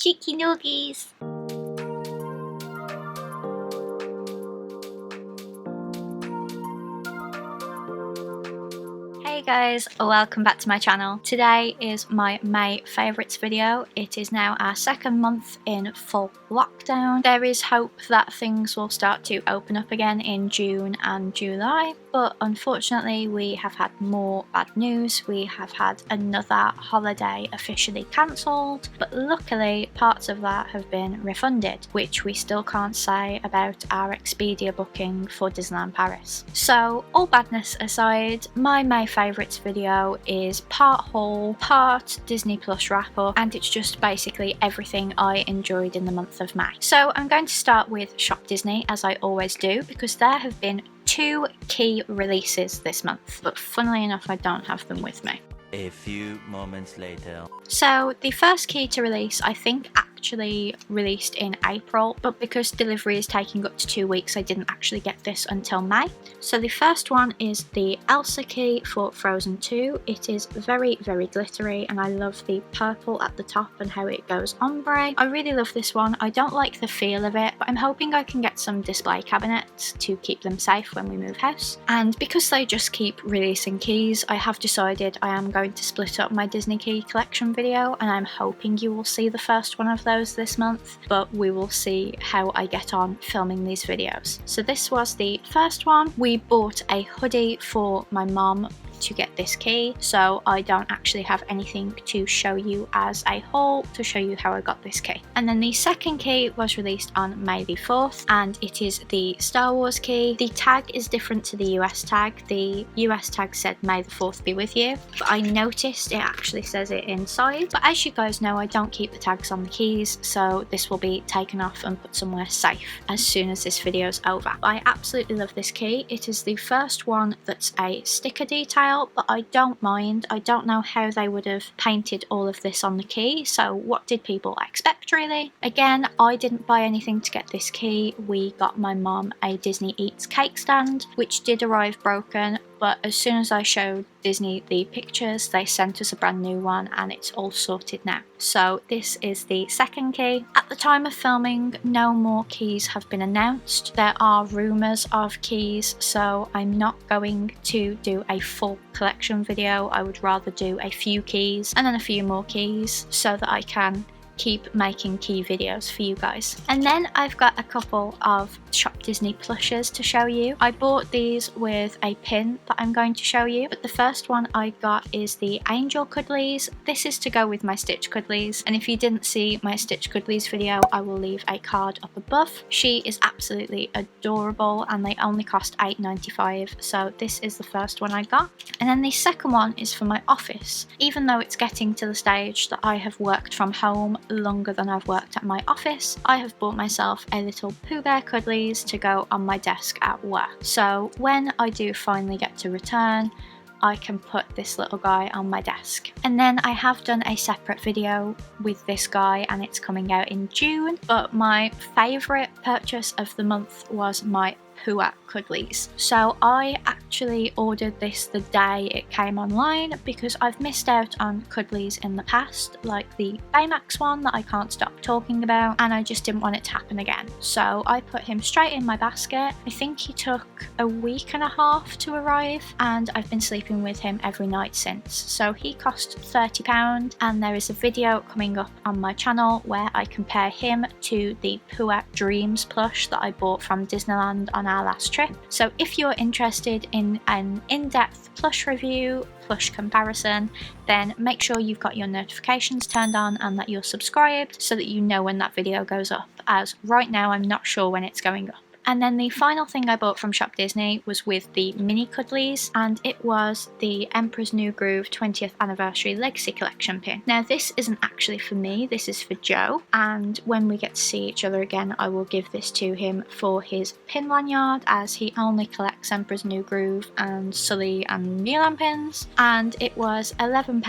Cheeky noogies! Hey guys, welcome back to my channel. Today is my May favourites video. It is now our second month in full lockdown. There is hope that things will start to open up again in June and July, but unfortunately we have had more bad news. We have had another holiday officially cancelled, but luckily parts of that have been refunded, which we still can't say about our Expedia booking for Disneyland Paris. So all badness aside, my May favourites video is part haul, part Disney Plus wrap up, and it's just basically everything I enjoyed in the month of May. So I'm going to start with Shop Disney, as I always do, because there have been 2 key releases this month, but funnily enough I don't have them with me. A few moments later. So the first key to release I think actually released in April, but because delivery is taking up to 2 weeks I didn't actually get this until May. So the first one is the Elsa key for Frozen 2. It is very glittery and I love the purple at the top and how it goes ombre. I really love this one. I don't like the feel of it, but I'm hoping I can get some display cabinets to keep them safe when we move house. And because they just keep releasing keys, I have decided I am going to split up my Disney key collection video, and I'm hoping you will see the first one of those this month, but we will see how I get on filming these videos. So this was the first one. We bought a hoodie for my mum to get this key, so I don't actually have anything to show you as a haul to show you how I got this key. And then the second key was released on May the 4th, and it is the Star Wars key. The tag is different to the US tag. The US tag said May the 4th be with you, but I noticed it actually says it inside. But as you guys know, I don't keep the tags on the keys, so this will be taken off and put somewhere safe as soon as this video is over. But I absolutely love this key. It is the first one that's a sticker detail, but I don't mind. I don't know how they would have painted all of this on the key, so what did people expect really? Again, I didn't buy anything to get this key. We got my mum a Disney Eats cake stand, which did arrive broken, but as soon as I showed Disney the pictures, they sent us a brand new one and it's all sorted now. So this is the second key. At the time of filming, no more keys have been announced. There are rumours of keys, so I'm not going to do a full collection video. I would rather do a few keys and then a few more keys so that I can keep making key videos for you guys. And then I've got a couple of Shop Disney plushes to show you. I bought these with a pin that I'm going to show you, but the first one I got is the Angel Cuddlies. This is to go with my Stitch Cuddlies, and if you didn't see my Stitch Cuddlies video, I will leave a card up above. She is absolutely adorable and they only cost $8.95, so this is the first one I got. And then the second one is for my office. Even though it's getting to the stage that I have worked from home longer than I've worked at my office, I have bought myself a little Pooh Bear Cuddlies to go on my desk at work. So when I do finally get to return, I can put this little guy on my desk. And then I have done a separate video with this guy and it's coming out in June, but my favourite purchase of the month was my Pooh Cuddlies. So I actually ordered this the day it came online because I've missed out on Cuddlies in the past, like the Baymax one that I can't stop talking about, and I just didn't want it to happen again. So I put him straight in my basket. I think he took a week and a half to arrive and I've been sleeping with him every night since. So he cost £30 and there is a video coming up on my channel where I compare him to the Pooh Dreams plush that I bought from Disneyland on our last trip. So if you're interested in an in-depth plush review, plush comparison, then make sure you've got your notifications turned on and that you're subscribed so that you know when that video goes up, as right now I'm not sure when it's going up. And then the final thing I bought from Shop Disney was with the mini Cuddlies, and it was the Emperor's New Groove 20th Anniversary Legacy Collection pin. Now this isn't actually for me, this is for Joe, and when we get to see each other again I will give this to him for his pin lanyard, as he only collects Emperor's New Groove and Sully and Mulan pins, and it was £11,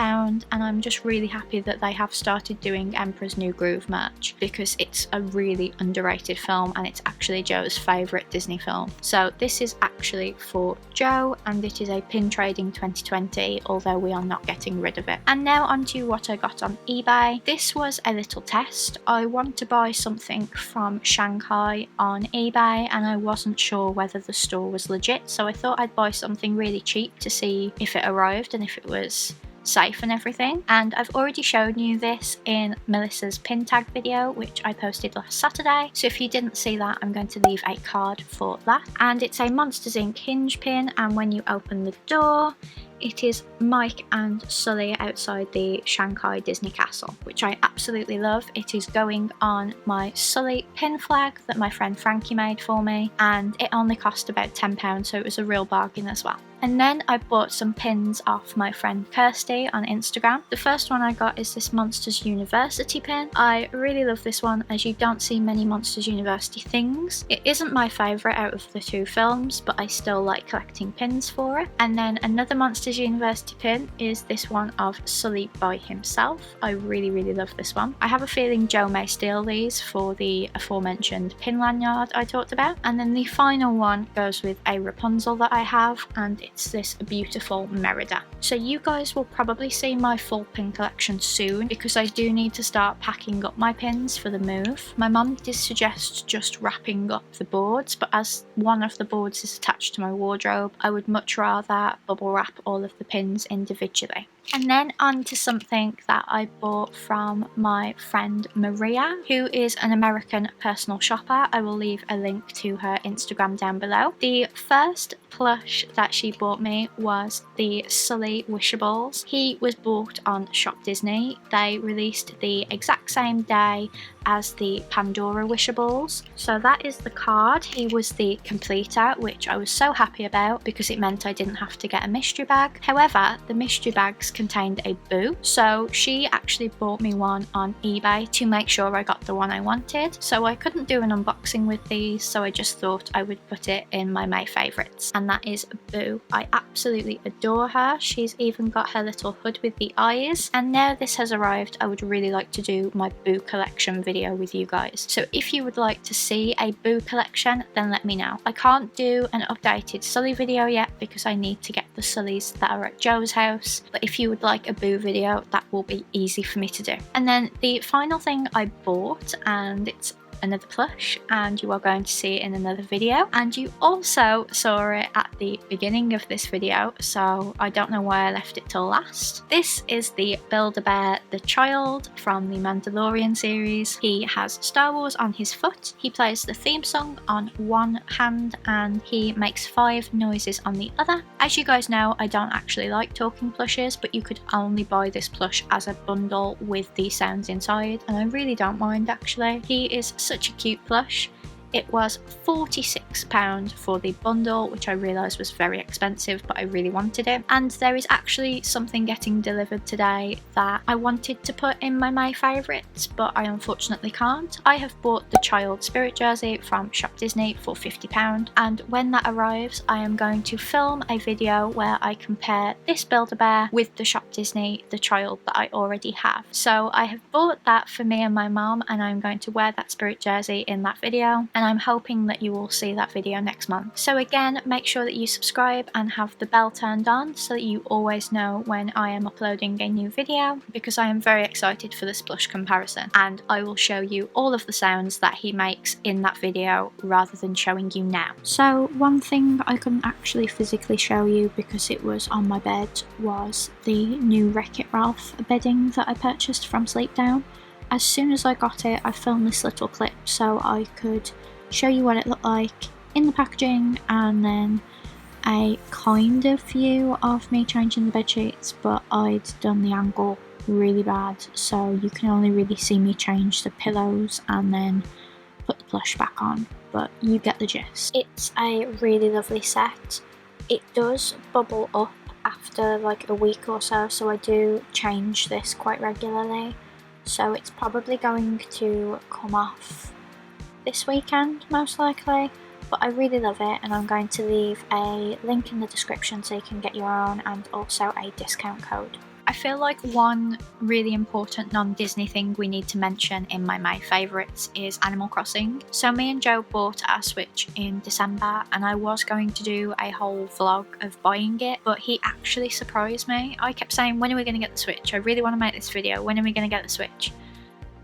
and I'm just really happy that they have started doing Emperor's New Groove merch because it's a really underrated film and it's actually Joe's favourite Disney film. So this is actually for Joe, and it is a pin trading 2020, although we are not getting rid of it. And now onto what I got on eBay. This was a little test. I want to buy something from Shanghai on eBay and I wasn't sure whether the store was legit, so I thought I'd buy something really cheap to see if it arrived and if it was safe and everything. And I've already shown you this in Melissa's pin tag video, which I posted last Saturday, so if you didn't see that, I'm going to leave a card for that. And it's a Monsters Inc. hinge pin, and when you open the door, it is Mike and Sully outside the Shanghai Disney Castle, which I absolutely love. It is going on my Sully pin flag that my friend Frankie made for me, and it only cost about £10, so it was a real bargain as well. And then I bought some pins off my friend Kirsty on Instagram. The first one I got is this Monsters University pin. I really love this one, as you don't see many Monsters University things. It isn't my favourite out of the two films, but I still like collecting pins for it. And then another Monsters University pin is this one of Sully by himself. I really love this one. I have a feeling Joe may steal these for the aforementioned pin lanyard I talked about. And then the final one goes with a Rapunzel that I have, and it's this beautiful Merida. So you guys will probably see my full pin collection soon, because I do need to start packing up my pins for the move. My mum did suggest just wrapping up the boards, but as one of the boards is attached to my wardrobe, I would much rather bubble wrap all of the pins individually. And then on to something that I bought from my friend Maria, who is an American personal shopper. I will leave a link to her Instagram down below. The first plush that she bought me was the Sully Wishables. He was bought on Shop Disney. They released the exact same day as the Pandora Wishables. So that is the card. He was the completer, which I was so happy about because it meant I didn't have to get a mystery bag. However, the mystery bags contained a boo, so she actually bought me one on eBay to make sure I got the one I wanted. So I couldn't do an unboxing with these, so I just thought I would put it in my May favourites, and that is Boo. I absolutely adore her. She's even got her little hood with the eyes, and now this has arrived, I would really like to do my Boo collection video with you guys. So if you would like to see a Boo collection, then let me know. I can't do an updated Sully video yet because I need to get the Sullys that are at Joe's house, but if you would like a Boo video, that will be easy for me to do. And then the final thing I bought, and it's another plush, and you are going to see it in another video, and you also saw it at the beginning of this video, so I don't know why I left it till last. This is the Build-A-Bear the Child from the Mandalorian series. He has Star Wars on his foot, he plays the theme song on one hand, and he makes 5 noises on the other. As you guys know, I don't actually like talking plushes, but you could only buy this plush as a bundle with the sounds inside, and I really don't mind actually. He is such a cute plush. It was £46 for the bundle, which I realised was very expensive, but I really wanted it. And there is actually something getting delivered today that I wanted to put in my May favourites, but I unfortunately can't. I have bought the child spirit jersey from Shop Disney for £50, and when that arrives, I am going to film a video where I compare this Build-A-Bear with the Shop Disney the child that I already have. So I have bought that for me and my mum, and I'm going to wear that spirit jersey in that video, and I'm hoping that you will see that video next month. So again, make sure that you subscribe and have the bell turned on so that you always know when I am uploading a new video, because I am very excited for this plush comparison, and I will show you all of the sounds that he makes in that video rather than showing you now. So one thing I couldn't actually physically show you because it was on my bed was the new Wreck-It Ralph bedding that I purchased from Sleepdown. As soon as I got it, I filmed this little clip so I could show you what it looked like in the packaging, and then a kind of view of me changing the bed sheets, but I'd done the angle really bad, so you can only really see me change the pillows and then put the plush back on, but you get the gist. It's a really lovely set. It does bubble up after like a week or so, so I do change this quite regularly, so it's probably going to come off this weekend most likely, but I really love it, and I'm going to leave a link in the description so you can get your own, and also a discount code. I feel like one really important non-Disney thing we need to mention in my favourites is Animal Crossing. So me and Joe bought our Switch in December, and I was going to do a whole vlog of buying it, but he actually surprised me. I kept saying, when are we going to get the Switch? I really want to make this video. When are we going to get the Switch?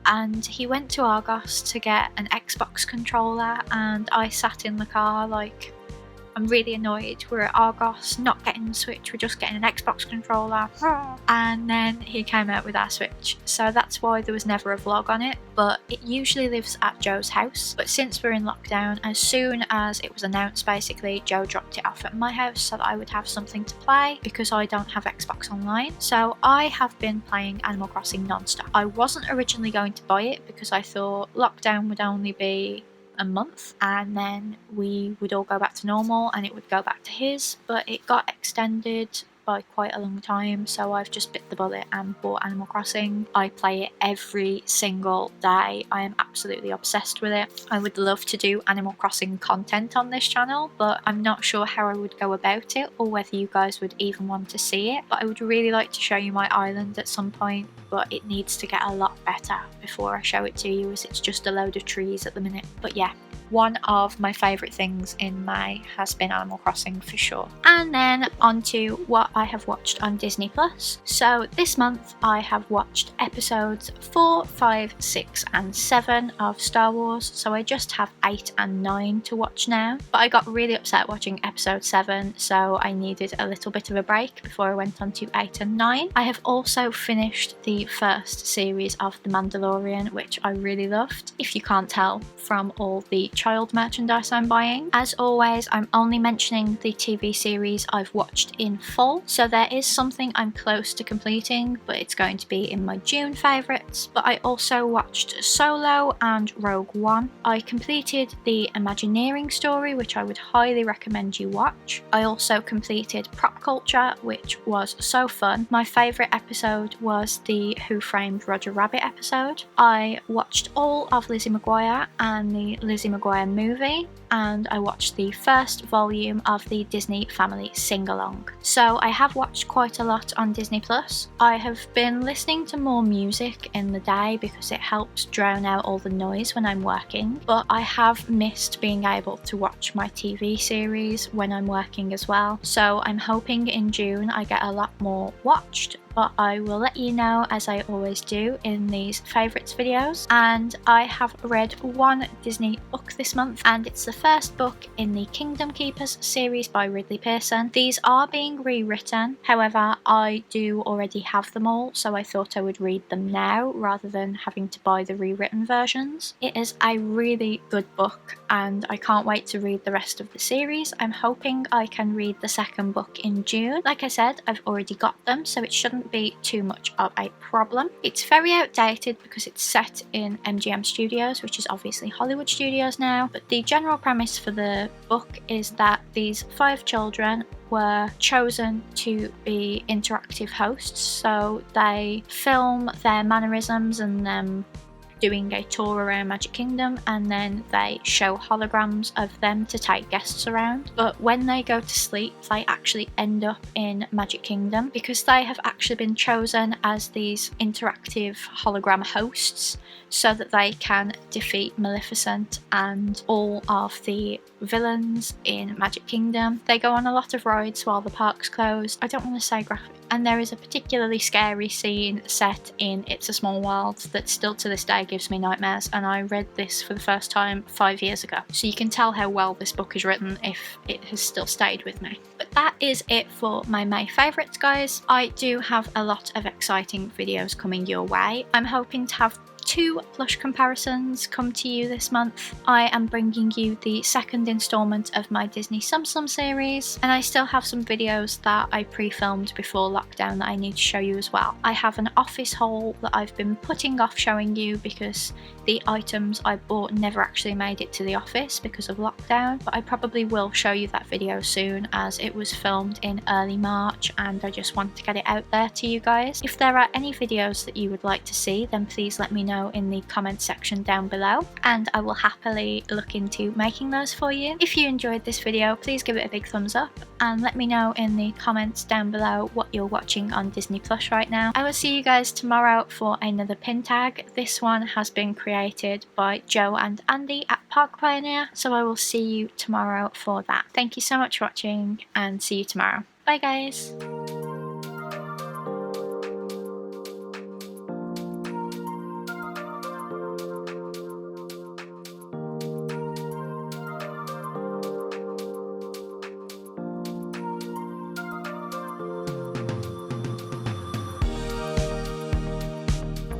And he went to Argos to get an Xbox controller, and I sat in the car like, I'm really annoyed. We're at Argos, not getting the Switch, we're just getting an Xbox controller. And then he came out with our Switch. So that's why there was never a vlog on it, but it usually lives at Joe's house. But since we're in lockdown, as soon as it was announced, basically, Joe dropped it off at my house so that I would have something to play because I don't have Xbox Online. So I have been playing Animal Crossing non-stop. I wasn't originally going to buy it because I thought lockdown would only be a month and then we would all go back to normal and it would go back to his, but it got extended by quite a long time, so I've just bit the bullet and bought Animal Crossing. I play it every single day. I am absolutely obsessed with it. I would love to do Animal Crossing content on this channel, but I'm not sure how I would go about it or whether you guys would even want to see it. But I would really like to show you my island at some point, but it needs to get a lot better before I show it to you, as it's just a load of trees at the minute. But yeah, one of my favourite things in May has been Animal Crossing for sure. And then on to what I have watched on Disney Plus. So this month I have watched episodes 4, 5, 6 and 7 of Star Wars, so I just have 8 and 9 to watch now. But I got really upset watching episode 7, so I needed a little bit of a break before I went on to 8 and 9. I have also finished the first series of The Mandalorian, which I really loved, if you can't tell from all the child merchandise I'm buying. As always, I'm only mentioning the TV series I've watched in full, so there is something I'm close to completing, but it's going to be in my June favourites. But I also watched Solo and Rogue One. I completed the Imagineering story, which I would highly recommend you watch. I also completed Prop Culture, which was so fun. My favourite episode was the Who Framed Roger Rabbit episode. I watched all of Lizzie McGuire and the Lizzie McGuire movie, and I watched the first volume of the Disney Family Sing-Along. So I have watched quite a lot on Disney Plus. I have been listening to more music in the day because it helps drown out all the noise when I'm working, but I have missed being able to watch my TV series when I'm working as well. So I'm hoping in June I get a lot more watched, but I will let you know, as I always do in these favourites videos. And I have read one Disney book this month, and it's the first book in the Kingdom Keepers series by Ridley Pearson. These are being rewritten, however I do already have them all, so I thought I would read them now rather than having to buy the rewritten versions. It is a really good book and I can't wait to read the rest of the series. I'm hoping I can read the second book in June. Like I said, I've already got them, so it shouldn't be too much of a problem. It's very outdated because it's set in MGM Studios, which is obviously Hollywood Studios now, but the general premise for the book is that these 5 children were chosen to be interactive hosts, so they film their mannerisms and them doing a tour around Magic Kingdom, and then they show holograms of them to take guests around. But when they go to sleep, they actually end up in Magic Kingdom because they have actually been chosen as these interactive hologram hosts so that they can defeat Maleficent and all of the villains in Magic Kingdom. They go on a lot of rides while the park's closed. I don't want to say graphic. And there is a particularly scary scene set in It's a Small World that still to this day gives me nightmares, and I read this for the first time 5 years ago. So you can tell how well this book is written if it has still stayed with me. But that is it for my May favourites, guys. I do have a lot of exciting videos coming your way. I'm hoping to have 2 plush comparisons come to you this month. I am bringing you the second instalment of my Disney Sum Sum series, and I still have some videos that I pre-filmed before lockdown that I need to show you as well. I have an office haul that I've been putting off showing you because the items I bought never actually made it to the office because of lockdown, but I probably will show you that video soon as it was filmed in early March and I just want to get it out there to you guys. If there are any videos that you would like to see, then please let me know know in the comment section down below, and I will happily look into making those for you. If you enjoyed this video, please give it a big thumbs up and let me know in the comments down below what you're watching on Disney Plus right now. I will see you guys tomorrow for another pin tag. This one has been created by Joe and Andy at Park Pioneer, so I will see you tomorrow for that. Thank you so much for watching and see you tomorrow. Bye guys!